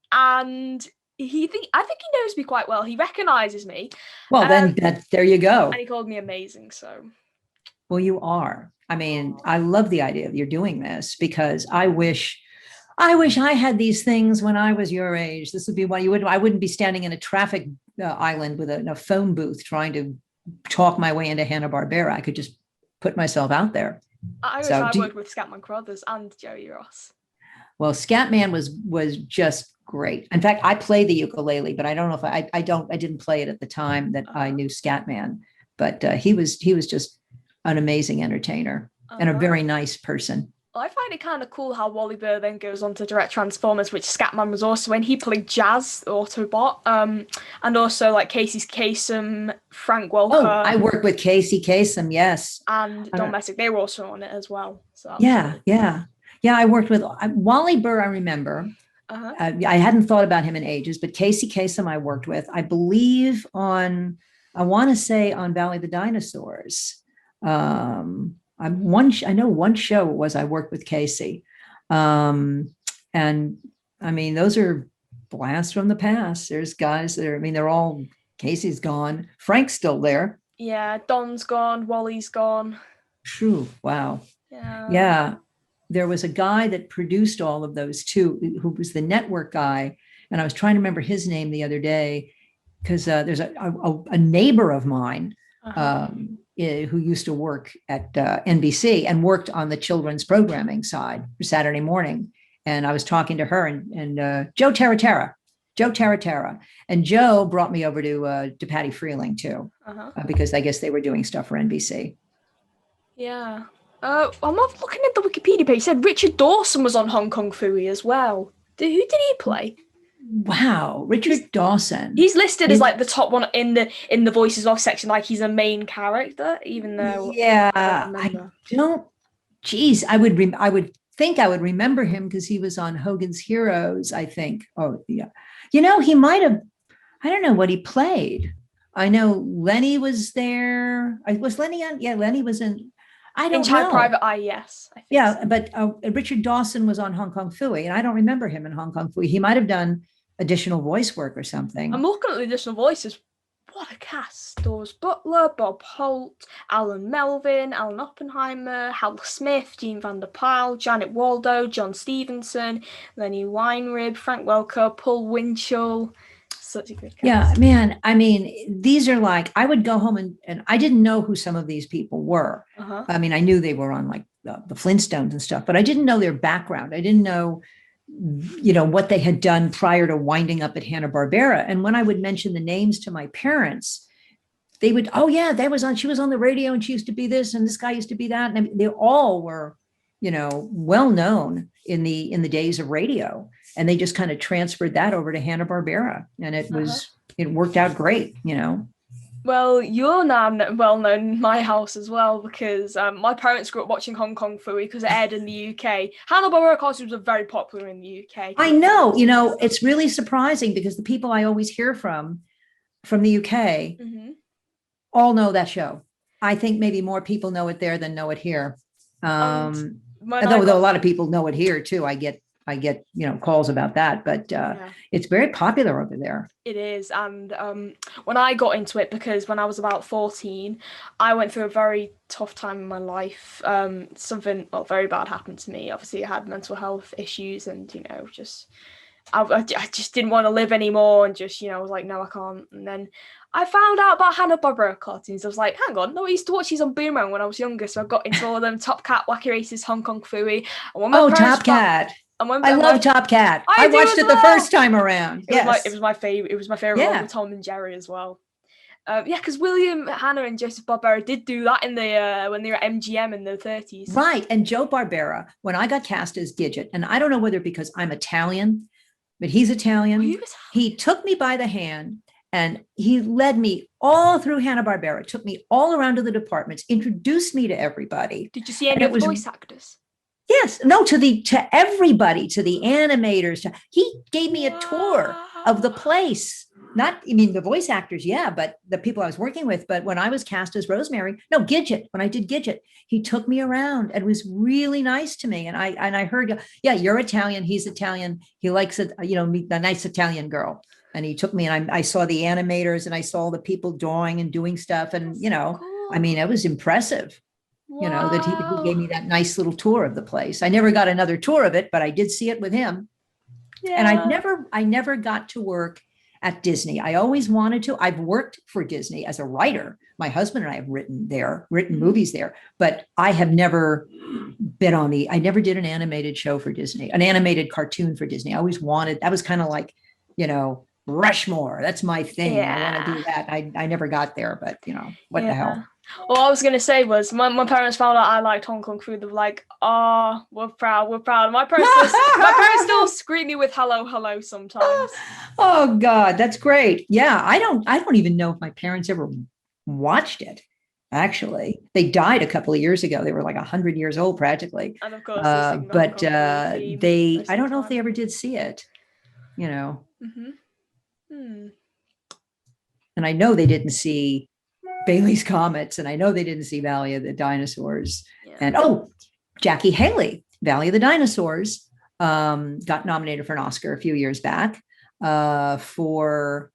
And I think he knows me quite well. He recognizes me. Well, then there you go. And he called me amazing. So, well, you are. I mean, I love the idea of you're doing this because I wish I had these things when I was your age. This would be why I wouldn't be standing in a traffic island with a phone booth trying to talk my way into Hanna-Barbera. I could just put myself out there. I wish I worked with Scatman Crothers and Jerry Ross. Well, Scatman was just great. In fact, I play the ukulele, but I don't know if I didn't play it at the time that I knew Scatman, but he was just an amazing entertainer and a very nice person. Well, I find it kind of cool how Wally Burr then goes on to direct Transformers, which Scatman was also when he played Jazz, the Autobot, and also like Casey Kasem, Frank Welker. Oh, I worked with Casey Kasem, yes. And Don Messick, they were also on it as well. So Yeah, I worked with Wally Burr, I remember. I hadn't thought about him in ages, but Casey Kasem I worked with, I believe I want to say on Valley of the Dinosaurs. I know one show was I worked with Casey. And I mean, those are blasts from the past. There's guys they're all, Casey's gone. Frank's still there. Yeah, Don's gone, Wally's gone. True. Wow. Yeah. There was a guy that produced all of those too, who was the network guy. And I was trying to remember his name the other day because there's a neighbor of mine who used to work at NBC and worked on the children's programming side for Saturday morning. And I was talking to her and Joe Terra. And Joe brought me over to Patty Freeling too, because I guess they were doing stuff for NBC. Yeah. I'm looking at the Wikipedia page. It said Richard Dawson was on Hong Kong Phooey as well. Who did he play? Wow, Richard Dawson. He's listed as like the top one in the voices off section, like he's a main character, even though I don't. Geez, I would think I would remember him because he was on Hogan's Heroes. I think. Oh yeah, he might have. I don't know what he played. I know Lenny was there. Was Lenny on? Yeah, Lenny was in. I don't know. Private Eye, yes. I think so. But Richard Dawson was on Hong Kong Phooey, and I don't remember him in Hong Kong Phooey. He might have done additional voice work or something. I'm looking at the additional voices. What a cast. There was Butler, Bob Holt, Alan Melvin, Alan Oppenheimer, Hal Smith, Gene Van Der Pyle, Janet Waldo, John Stevenson, Lenny Weinrib, Frank Welker, Paul Winchell. Such a good cast. Yeah, man. I mean, these are like, I would go home and I didn't know who some of these people were. I mean, I knew they were on like the Flintstones and stuff, but I didn't know their background. I didn't know, what they had done prior to winding up at Hanna-Barbera. And when I would mention the names to my parents, they would, oh yeah, she was on the radio and she used to be this and this guy used to be that. And they all were, well known in the days of radio. and they just kind of transferred that over to Hanna-Barbera, and it worked out great, Well, you're now well known in my house as well, because my parents grew up watching Hong Kong Phooey because it aired in the UK. Hanna-Barbera cartoons are very popular in the UK. I know, it's really surprising because the people I always hear from the UK all know that show. I think maybe more people know it there than know it here. Though a lot of people know it here too. I get calls about that, but it's very popular over there. It is. And when I got into it, because when I was about 14, I went through a very tough time in my life. Something very bad happened to me. Obviously, I had mental health issues, and I just didn't want to live anymore, and I was like, no, I can't. And then I found out about Hanna-Barbera cartoons. I was like, hang on, no, I used to watch these on Boomerang when I was younger, so I got into all of them. Top Cat, Wacky Races, Hong Kong Phooey. Top Cat. I love Top Cat. I watched it the first time around. It was my favorite. It was my favorite one with Tom and Jerry as well. Because William Hanna and Joseph Barbera did do that in the when they were at MGM in the 30s. Right. And Joe Barbera, when I got cast as Gidget, and I don't know whether because I'm Italian, but he's Italian. He took me by the hand and he led me all through Hanna-Barbera, took me all around to the departments, introduced me to everybody. Did you see any of the voice actors? Yes, no, to everybody, to the animators. He gave me a tour of the place. The voice actors, but the people I was working with. But when I was cast as Rosemary, Gidget, when I did Gidget, he took me around and was really nice to me. And I heard, you're Italian, he's Italian. He likes it, the nice Italian girl. And he took me, and I saw the animators, and I saw the people drawing and doing stuff. And, cool. It was impressive. Wow. That he gave me that nice little tour of the place. I never got another tour of it, but I did see it with him. Yeah. And I never got to work at Disney. I always wanted to. I've worked for Disney as a writer. My husband and I have written movies there, but I have never been I never did an animated show for Disney, an animated cartoon for Disney. I always wanted, that was kind of like, Rushmore. That's my thing. Yeah. I want to do that. I never got there, but what the hell? All I was going to say was my parents found out I liked Hong Kong food. They were like, we're proud. My parents still scream me with hello sometimes. Oh God, that's great. Yeah. I don't even know if my parents ever watched it. Actually, they died a couple of years ago. They were like 100 years old practically. And of course, I don't know if they ever did see it, Mm-hmm. And I know they didn't see Bailey's Comets, and I know they didn't see Valley of the Dinosaurs. Yeah. And Jackie Haley, Valley of the Dinosaurs, got nominated for an Oscar a few years back for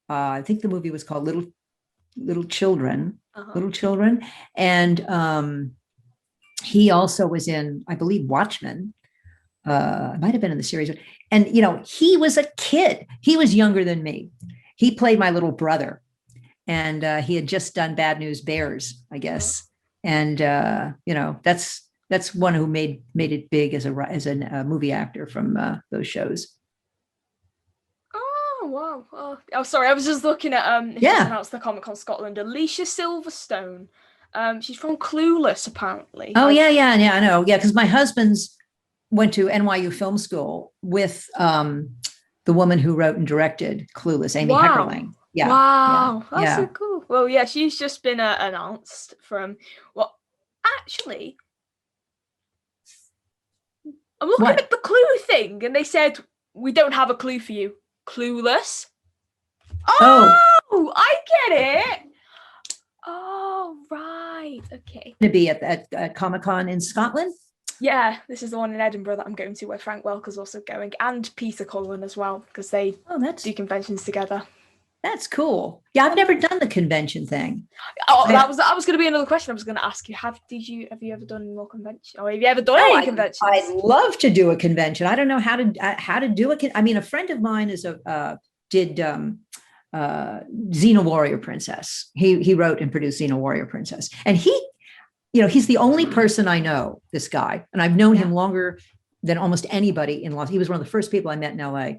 I think the movie was called Little Children. Little Children, and he also was in, I believe, Watchmen. Might have been in the series, and he was a kid. He was younger than me. He played my little brother. And he had just done Bad News Bears, I guess. And that's one who made it big as a movie actor from those shows. Oh wow! Oh, sorry, I was just looking at announced the Comic-Con Scotland. Alicia Silverstone. She's from Clueless, apparently. Oh yeah, I know. Yeah, because my husband's went to NYU Film School with the woman who wrote and directed Clueless, Amy Heckerling. Yeah. Wow. That's so cool. Well, yeah, she's just been announced from. Well, actually, I'm looking at the Clue thing, and they said we don't have a clue for you. Clueless. Oh, I get it. Oh, right. Okay. To be at Comic-Con in Scotland. Yeah, this is the one in Edinburgh that I'm going to, where Frank Welker's also going, and Peter Cullen as well, because they do conventions together. That's cool. Yeah, I've never done the convention thing. That was going to be another question I was going to ask you. Have you ever done more conventions, or have you ever done any conventions? I'd love to do a convention. I don't know how to do it. I mean, a friend of mine did Xena Warrior Princess. He wrote and produced Xena Warrior Princess, and he's the only person I know, this guy, and I've known him longer than almost anybody in Los. He was one of the first people I met in LA.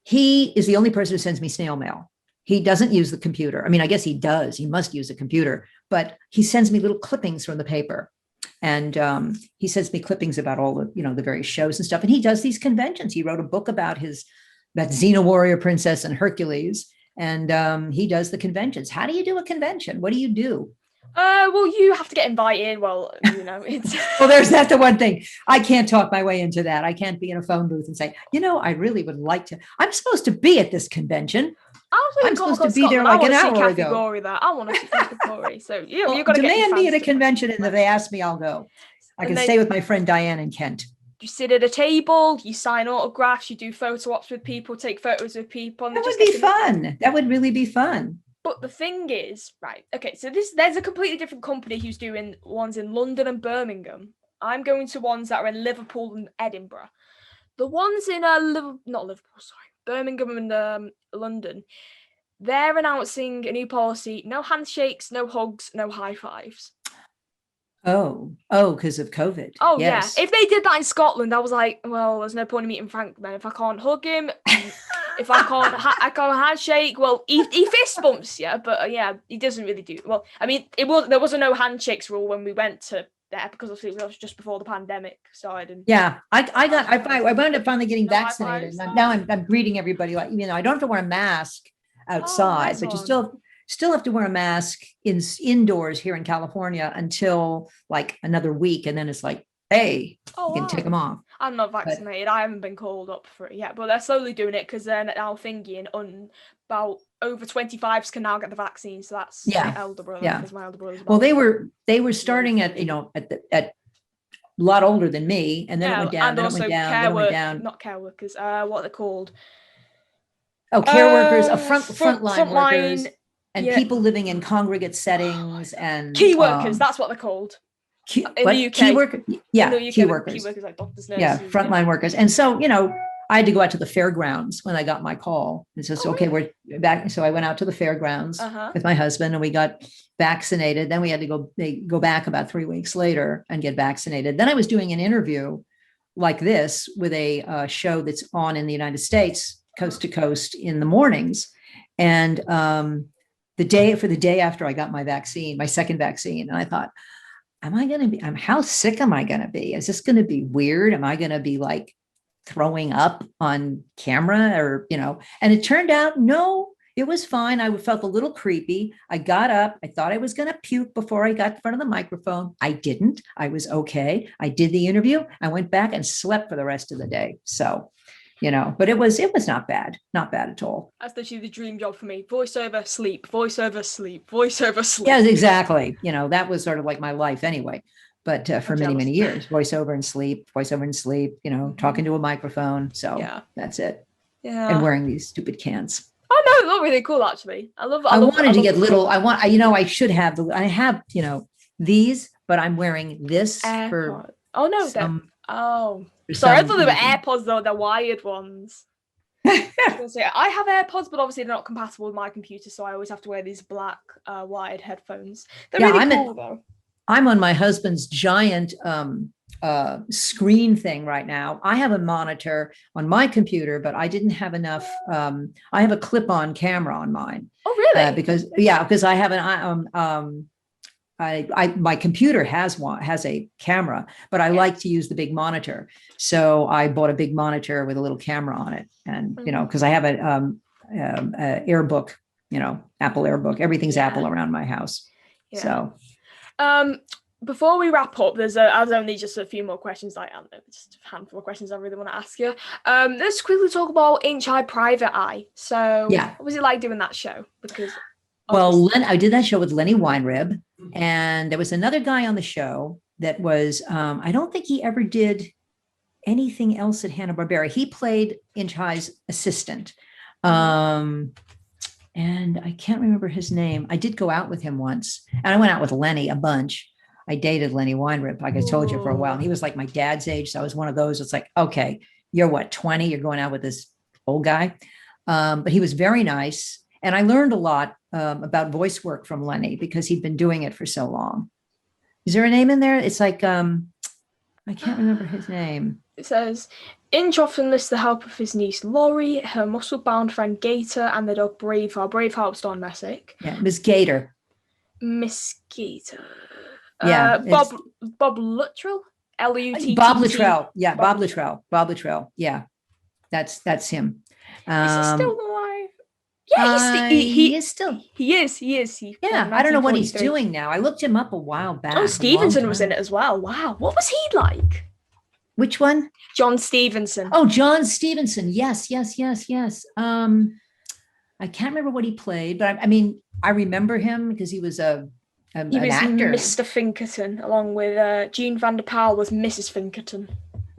He is the only person who sends me snail mail. He doesn't use the computer. I mean, I guess he does. He must use a computer, but he sends me little clippings from the paper. And he sends me clippings about all the, the various shows and stuff. And he does these conventions. He wrote a book about that Xena Warrior Princess and Hercules. And he does the conventions. How do you do a convention? What do you do? Well, you have to get invited. Well, it's well, that's the one thing. I can't talk my way into that. I can't be in a phone booth and say, I really would like to. I'm supposed to be at this convention. I'm supposed to be there like an hour ago. Gori there. I want to see Kathy Gori. So you've got to demand me at a convention, and if they ask me, I'll go. I can stay with my friend Diane in Kent. You sit at a table, you sign autographs, you do photo ops with people, take photos with people. And that would be fun. That would really be fun. But the thing is, right, okay, so there's a completely different company who's doing ones in London and Birmingham. I'm going to ones that are in Liverpool and Edinburgh. The ones in Birmingham and London, they're announcing a new policy: no handshakes, no hugs, no high fives. Oh, because of COVID. Oh, yes. Yeah. If they did that in Scotland, I was like, well, there's no point in meeting Frank then. If I can't hug him, if I can't handshake, well, he fist bumps you, but he doesn't really do. Well, I mean, there was a no handshakes rule when we went to there because obviously it was just before the pandemic started. I wound up finally getting vaccinated. Now I'm greeting everybody like, I don't have to wear a mask outside, but you still have to wear a mask indoors here in California until like another week. And then it's like, hey, you can take them off. I'm not vaccinated. I haven't been called up for it yet, but they're slowly doing it because they're now thinking about over 25s can now get the vaccine. So that's my elder brother. Yeah. My elder brother's well, they were starting at a lot older than me, and then it went down. And then also it went down. Then it went down. Not care workers. What are they called? Oh, care workers, frontline workers. And people living in congregate settings and key workers, that's what they're called. In the UK. Key workers. Yeah, key workers. Key workers like doctors, nurses. Yeah, frontline workers. And so, I had to go out to the fairgrounds when I got my call. And so, okay, we're back. So I went out to the fairgrounds with my husband and we got vaccinated. Then we had to go back about 3 weeks later and get vaccinated. Then I was doing an interview like this with a show that's on in the United States, coast to coast in the mornings. And the day after I got my second vaccine, and I thought, how sick am I going to be? Is this going to be weird? Am I going to be like throwing up on camera or, and it turned out, no, it was fine. I felt a little creepy. I got up. I thought I was going to puke before I got in front of the microphone. I didn't. I was okay. I did the interview. I went back and slept for the rest of the day. So, but it was not bad at all. That's literally the dream job for me. Voiceover, sleep, voiceover, sleep, voiceover, sleep. Yeah, exactly. That was sort of like my life anyway. But for many years, voiceover and sleep, talking to a microphone. So that's it. Yeah. And wearing these stupid cans. Oh no, they look really cool actually. I wanted to get little. I should have I have these, but I'm wearing this for. Oh no, sorry, I thought they were AirPods though, they're wired ones. I have AirPods, but obviously they're not compatible with my computer, so I always have to wear these black wired headphones. They're really cool though. I'm on my husband's giant screen thing right now. I have a monitor on my computer, but I didn't have enough. I have a clip-on camera on mine. Oh, really? Because I have an my computer has a camera, but I like to use the big monitor. So I bought a big monitor with a little camera on it. And, because I have an AirBook, Apple AirBook, everything's Apple around my house. Yeah. So, before we wrap up, there's only just a few more questions. Just a handful of questions I really want to ask you. Let's quickly talk about Inch Eye, Private Eye. So what was it like doing that show? Because I did that show with Lenny Weinrib, and there was another guy on the show that was, I don't think he ever did anything else at Hanna-Barbera. He played Inch Eye's assistant. And I can't remember his name. I did go out with him once, and I went out with Lenny a bunch. I dated Lenny Weinrib, like I told you, for a while. And he was like my dad's age. So I was one of those. It's like, okay, you're what, 20? You're going out with this old guy. But he was very nice. And I learned a lot about voice work from Lenny because he'd been doing it for so long. Is there a name in there? It's like, I can't remember his name. It says, Inch often lists the help of his niece Laurie, her muscle-bound friend Gator, and the dog Braveheart. Braveheart was Don Messick. Yeah, Miss Gator. Miss Gator. Yeah. Bob Luttrell. Luttrell. Bob Luttrell. Yeah, Bob Luttrell. Bob Luttrell. Yeah, that's him. Is he still alive? Yeah, he is still. He is. Yeah, I don't know what he's doing now. I looked him up a while back. John Stevenson was in it as well. Wow, what was he like? Which one? John Stevenson. Oh, John Stevenson. Yes. I can't remember what he played, but I mean, I remember him because he was an actor. Mr. Pinkerton, along with Jean Vanderpyle was Mrs. Pinkerton.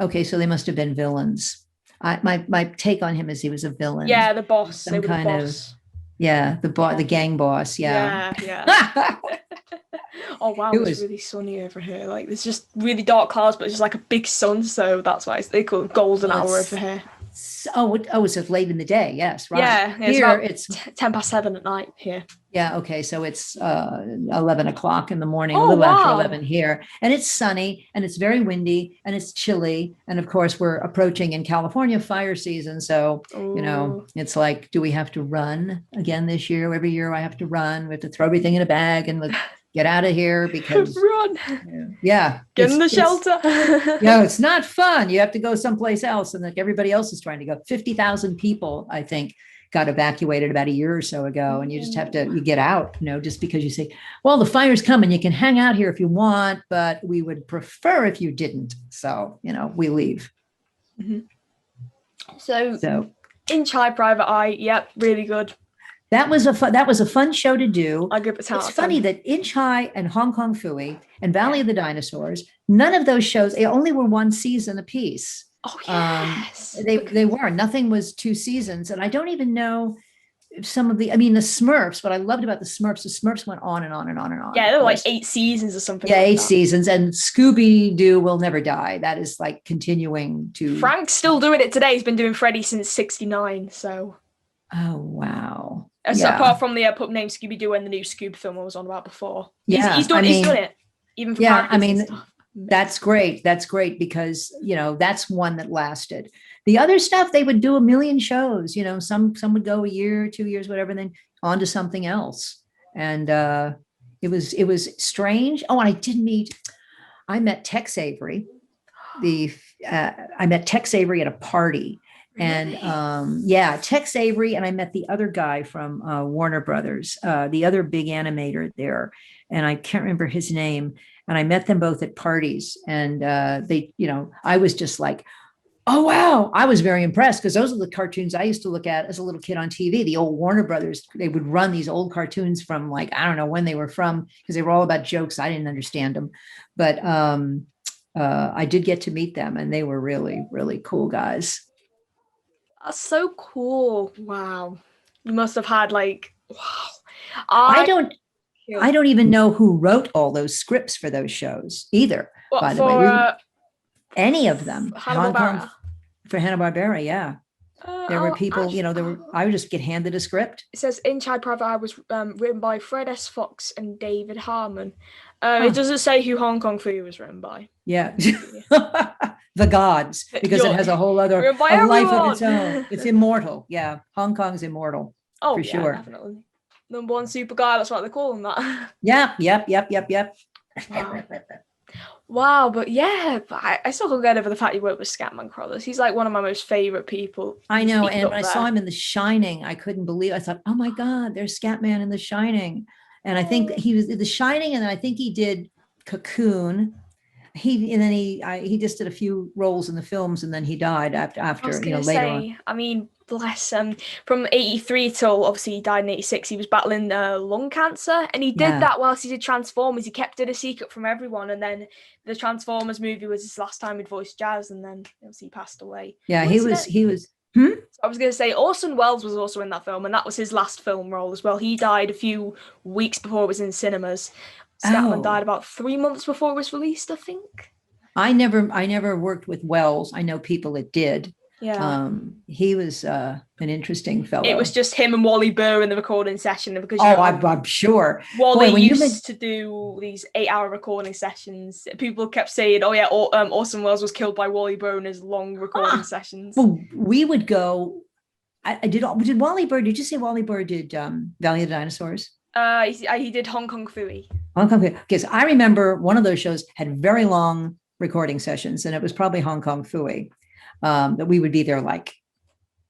Okay, so they must have been villains. My take on him is he was a villain. Yeah, the boss. They were the boss. The gang boss. Yeah. Oh wow, it's really sunny over here. Like there's just really dark clouds, but it's just like a big sun, so that's why they call it golden hour over here. It's late in the day. Yes, right. Yeah, here it's 7:10 at night here. Yeah, okay, so it's 11 o'clock in the morning, a little after 11 here, and it's sunny, and it's very windy, and it's chilly, and of course we're approaching in California fire season, so it's like, do we have to run again this year? Every year I have to run. We have to throw everything in a bag and get out of here because run. Yeah, get in the shelter. It's not fun. You have to go someplace else, and like everybody else is trying to go. 50,000 people, I think, got evacuated about a year or so ago, and you just have to get out, just because you say, well, the fire's coming, you can hang out here if you want, but we would prefer if you didn't. So we leave. Mm-hmm. So Inch High Private Eye, yep, really good. That was a fun show to do. I give it It's funny that Inch High and Hong Kong Phooey and Valley of the Dinosaurs, none of those shows, they only were one season apiece. Oh yes, they were. Nothing was 2 seasons, and I don't even know if some of the Smurfs. What I loved about the Smurfs went on and on and on and on. Yeah, they were like 8 seasons or something. Yeah, 8 seasons, and Scooby Doo will never die. That is like continuing to. Frank's still doing it today. He's been doing Freddy since '69. So. Oh wow. So apart from the pup named Scooby Doo and the new Scoob film I was on about before, he's done it. Even for that's great. That's great because that's one that lasted. The other stuff, they would do a million shows. Some would go a year, 2 years, whatever, and then on to something else. And it was strange. Oh, and I met Tex Avery. I met Tex Avery at a party. And Tex Avery, and I met the other guy from Warner Brothers, the other big animator there, and I can't remember his name. And I met them both at parties, and I was just like, oh wow, I was very impressed because those are the cartoons I used to look at as a little kid on TV. The old Warner Brothers, they would run these old cartoons from like I don't know when they were from because they were all about jokes. I didn't understand them, but I did get to meet them, and they were really, really cool guys. That's so cool. Wow. You must have had wow. I don't even know who wrote all those scripts for those shows either. By the way, any of them. For Hanna-Barbera, yeah. There were people, I would just get handed a script. It says Inch High Private Eye was written by Fred S. Fox and David Harmon. It doesn't say who Hong Kong Phooey was written by. Yeah. The gods, because it has a whole other life of its own. It's immortal. Yeah. Hong Kong's immortal. Oh, for sure. Definitely. Number one super guy, that's what they call him that. Yeah. Yep. Wow, but I still can't get over the fact you worked with Scatman Crothers. He's like one of my most favorite people. I know, and when I saw him in The Shining, I couldn't believe. I thought, oh my God, there's Scatman in The Shining, and I think he was in The Shining, and I think he did Cocoon. He just did a few roles in the films, and then he died after later on. I mean, bless him. From 83 till obviously he died in 86, he was battling lung cancer, and he did that whilst he did Transformers. He kept it a secret from everyone, and then the Transformers movie was his last time he'd voiced Jazz, and then obviously he passed away. Yeah, he was. So I was going to say Orson Welles was also in that film, and that was his last film role as well. He died a few weeks before it was in cinemas. Scatman died about 3 months before it was released, I think. I never worked with Wells. I know people that did. Yeah. He was an interesting fellow. It was just him and Wally Burr in the recording session because I'm sure. Wally used to do these 8-hour recording sessions. People kept saying, "Oh yeah, Orson Welles was killed by Wally Burr in his long recording sessions." Well, we would go. Did Wally Burr? Did you say Wally Burr did Valley of the Dinosaurs? He did Hong Kong Phooey. Hong Kong. Because I remember one of those shows had very long recording sessions, and it was probably Hong Kong Phooey, that we would be there like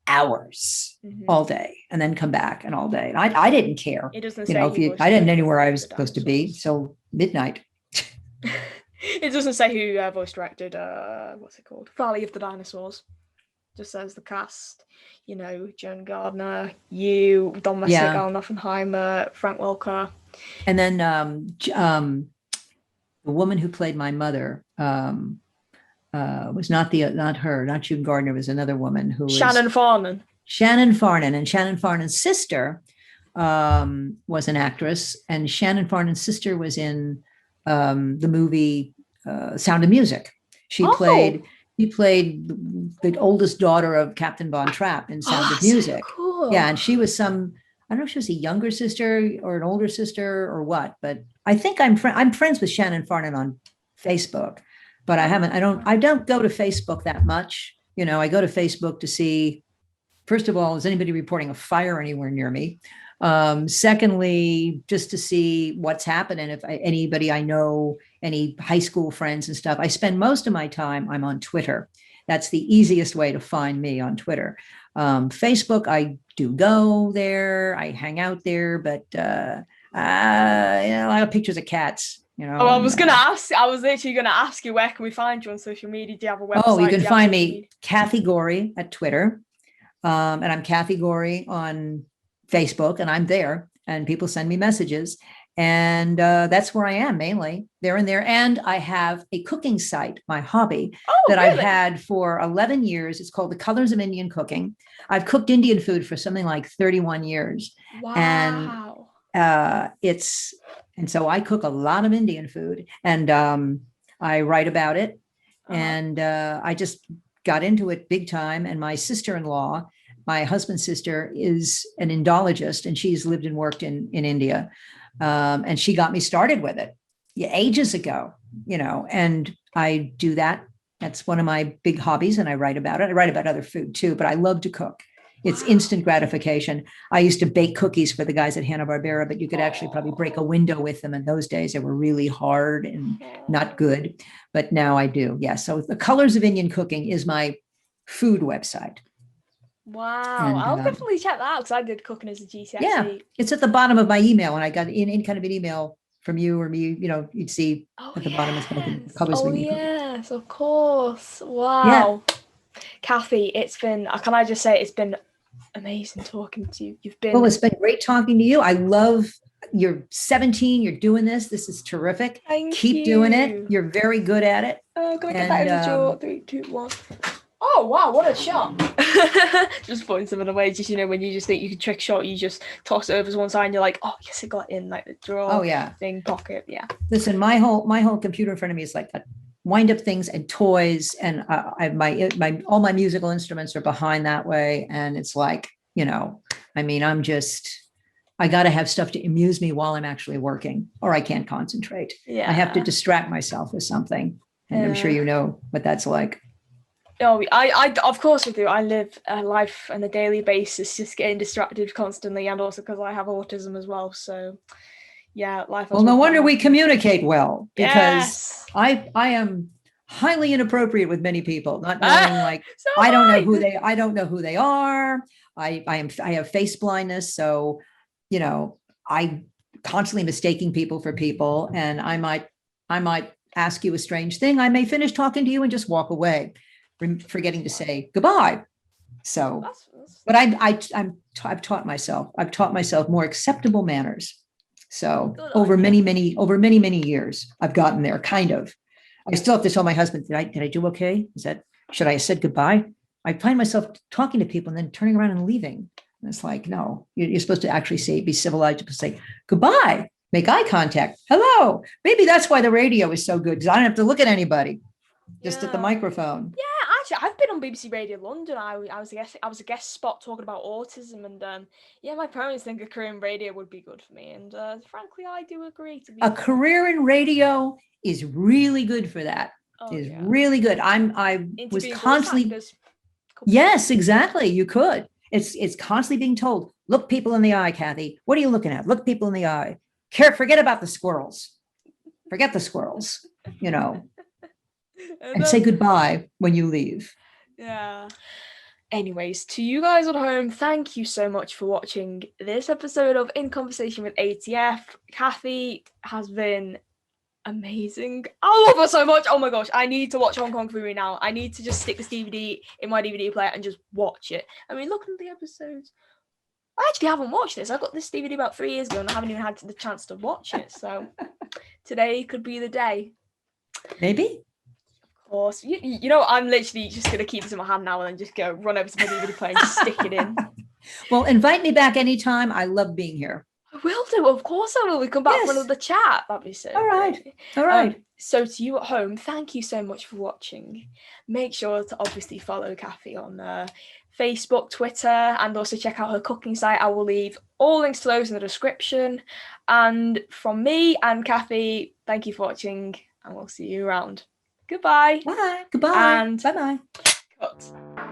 hours all day and then come back and all day. And I didn't care. It doesn't You say know, I didn't know where I was supposed to be. Dinosaurs. So midnight. It doesn't say who voice directed, what's it called? Valley of the Dinosaurs. Just says the cast, you know, Joan Gardner, you, Don Messick, Alan Offenheimer, Frank Welker. And then the woman who played my mother was not June Gardner, was another woman who was Shannon Farnan. Shannon Farnan. And Shannon Farnan's sister was an actress, and Shannon Farnan's sister was in the movie Sound of Music. She played the oldest daughter of Captain Von Trapp in Sound of Music. So cool. Yeah, and she was I don't know if she was a younger sister or an older sister or what, but I think I'm friends with Shannon Farnan on Facebook, but I don't go to Facebook that much. You know, I go to Facebook to see, first of all, is anybody reporting a fire anywhere near me? Secondly, just to see what's happening. If anybody I know, any high school friends and stuff. I spend most of my time, I'm on Twitter. That's the easiest way to find me, on Twitter. Facebook, I do go there. I hang out there, but a lot of pictures of cats. You know. Oh, I was literally gonna ask you, where can we find you on social media? Do you have a website? Oh, you can find me Kathy Gori at Twitter, and I'm Kathy Gori on Facebook, and I'm there, and people send me messages, and that's where I am mainly, there and there. And I have a cooking site, my hobby, that really? I've had for 11 years. It's called The Colors of Indian Cooking. I've cooked Indian food for something like 31 years. Wow. And so I cook a lot of Indian food, and I write about it. And I just got into it big time. And my sister-in-law, my husband's sister, is an Indologist, and she's lived and worked in India. And she got me started with it ages ago, you know, and I do that. That's one of my big hobbies, and I write about it. I write about other food too, but I love to cook. It's instant gratification. I used to bake cookies for the guys at Hanna-Barbera, but you could actually probably break a window with them. In those days, they were really hard and not good, but now I do. Yeah. So The Colors of Indian Cooking is my food website. Wow. And, I'll definitely check that out, because I did cooking as a GCSE. Yeah, it's at the bottom of my email. When I got any kind of an email from you or me, you know, you'd see at the bottom of the Colors of Indian Cooking. Yes, of course. Wow. Yeah. Kathy, can I just say, it's been amazing talking to you. It's been great talking to you. I love, you're 17, you're doing this. This is terrific. Keep doing it. You're very good at it. Oh, can I get that in the drawer? 3, 2, 1. Oh, wow, what a shot. Just putting something away, just, you know, when you just think you can trick shot, you just toss it over to one side and you're like, oh, yes, it got in like the drawer thing, pocket. Yeah. Listen, my whole computer in front of me is like wind up things and toys, and all my musical instruments are behind that way. And it's like, you know, I mean, I got to have stuff to amuse me while I'm actually working, or I can't concentrate. Yeah. I have to distract myself with something. And I'm sure you know what that's like. Oh, I of course I do. I live a life on a daily basis, just getting distracted constantly, and also because I have autism as well. So, yeah, life. Well, no wonder we communicate well, because I am highly inappropriate with many people, not knowing I don't know who they are. I have face blindness, so you know, I constantly mistaking people for people, and I might ask you a strange thing. I may finish talking to you and just walk away, forgetting to say goodbye. So, but I've taught myself more acceptable manners. So over many years, I've gotten there, kind of. I still have to tell my husband, did I do okay? Should I have said goodbye? I find myself talking to people and then turning around and leaving. And it's like, no, you're supposed to actually be civilized, to say goodbye, make eye contact, hello. Maybe that's why the radio is so good, because I don't have to look at anybody, just at the microphone. Yeah. Actually, I've been on BBC Radio London. I was a guest spot talking about autism, and my parents think a career in radio would be good for me, and frankly, I do agree. A career in radio is really good for that. Really good. I was constantly. Yes, exactly. You could. It's constantly being told, look people in the eye, Kathy. What are you looking at? Look people in the eye. Forget about the squirrels. Forget the squirrels, and say goodbye when you leave. Yeah. Anyways, to you guys at home, thank you so much for watching this episode of In Conversation with ATF. Kathy has been amazing. I love her so much. Oh my gosh, I need to watch Hong Kong Phooey now. I need to just stick this DVD in my DVD player and just watch it. I mean, looking at the episodes, I actually haven't watched this. I got this DVD about 3 years ago and I haven't even had the chance to watch it. So today could be the day. Maybe. Of course. You know, I'm literally just going to keep this in my hand now and then just go run over to my DVD player and just stick it in. Well, invite me back anytime. I love being here. I will do. Of course I will. We come back for another chat. That'd be so All right. great. All right. So to you at home, thank you so much for watching. Make sure to obviously follow Kathy on Facebook, Twitter, and also check out her cooking site. I will leave all links to those in the description. And from me and Kathy, thank you for watching, and we'll see you around. Goodbye. Bye. Goodbye. And bye-bye. Cut.